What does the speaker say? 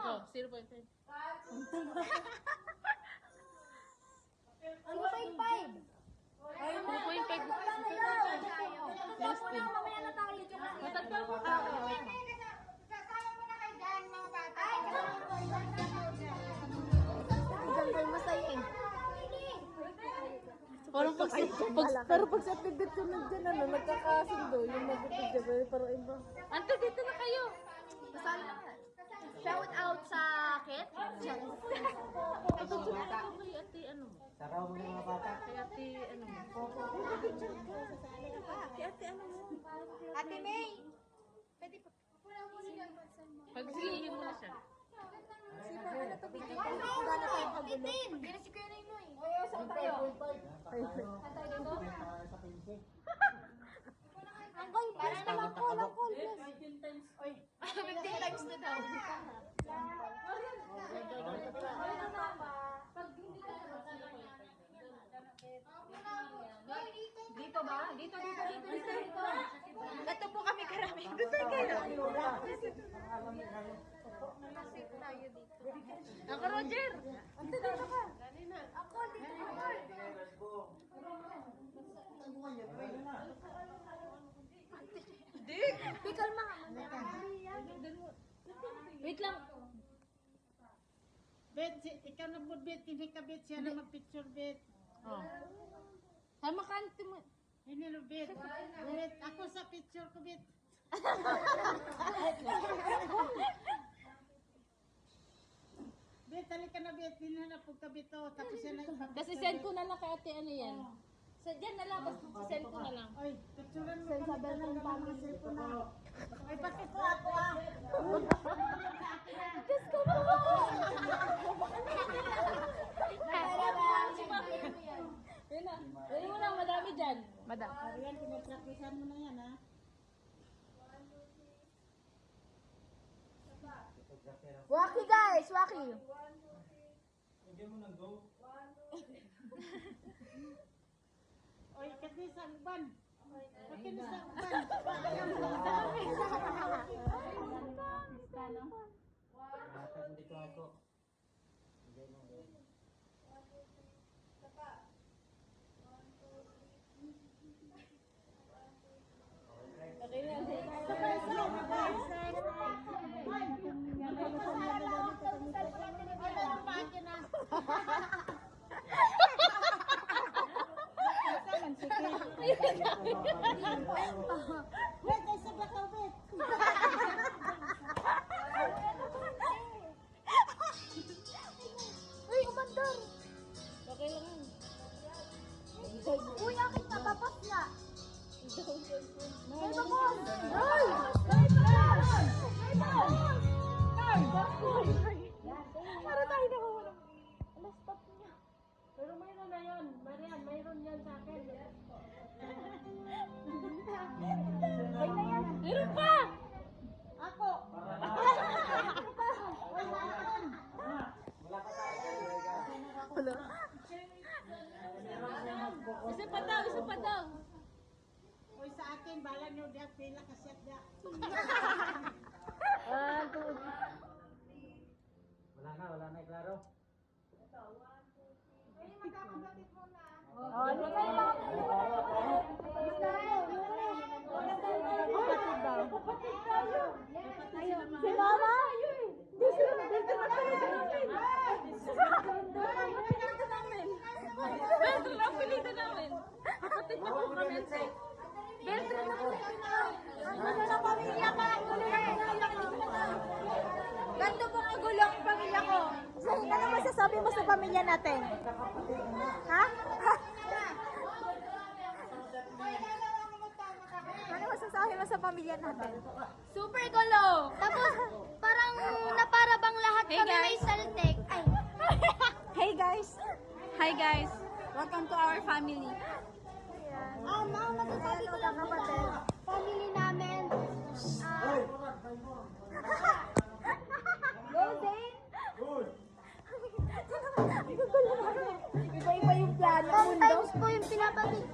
Ikaw, 0.5. 0.5. 2.5. Last week. Mamaya na tayo. Matagpal mo. Kasama mo na kayo dyan, mga bata. Ganda yung masaya eh. Parang pero pag sa pibit sunod dyan, nagkakasundo, yung mag-pibit dyan, parang iba. Ante, dito na kayo. Masaya na nga. Shout out sa Kit. Ito dyan ako kay ate, ano mo? Saraw mo ng mga bata. Kay ate, ano mo? Kay ate, ano mo? Ate May. Pwede pa. Pag sige, mo na siya. Gana tayo kagulo. Kaya si Kuya Noy. Saan tayo? Sa pinsi. Angkol, please naman ko. Angkol, please. 15 times na daw. Dito ba? Dito. Ito po kami karami. Gusto kayo. Ako, Roger! Ante, dito ka. Ako, dito ka. Pikal mga. Wait lang. Bet, ikaw na po, Bet. Hindi ka, Bet. Siya na mag-picture, Bet. Oh. Sama ka, ante mo. Hindi na, Bet. Bet, ako sa picture ko, Bet. Bet, halika na, Bet. Hindi na po ka, Bet. Oh. Tapos yan na yung Kasi send ko na lang kay ate, ano yan. So, dyan na lang, basta send ko na lang. Oy, picturean mo. Sabi ng bagong cellphone na. Ay, bakit ko ako, ah? Diyos ko po. Yun na. Yun mo lang, madami dyan. Madam. Ariyan, pinapracticean mo na yan, ha? Waki guys, waki. Oy, kasi sa uban. Bakit sa uban? Bata mo dito ako. Hindi mo. Bet, ay sa bakaw, Bet. Uy, umandar. Okay lang yun. Uy, akin na, tapos na. Ay, tapos. Para tayo nakawala. Alas, stop niya. Pero mayroon na yun. Marian, mayroon yan sa akin. Ay, na yan. Meron pa! Ako! Wala. Isa pa daw, isa pa daw. Uy, sa akin, bala nyo diya, pila kasyat diya. Wala na, klaro. Oh, ano kayo mga si Mama? Dito na kayo. Pilito namin. Beltran ang pilito namin. Kapatid na po kami. Beltran na po. Ano na pamilya ka? Ganto po kagulo ang pamilya ko. Ano masasabi mo sa pamilya natin? Ha? Ano masasabi mo sa pamilya natin? Super gulo. Tapos, parang naparabang lahat Hey, kami guys. may saltek. Ay, Hey guys! Hi guys. Welcome to our family. Masasabi ko lang kapatid. family namin. Go, Zane! Iba-iba yung plano. Sometimes po yung pinapakita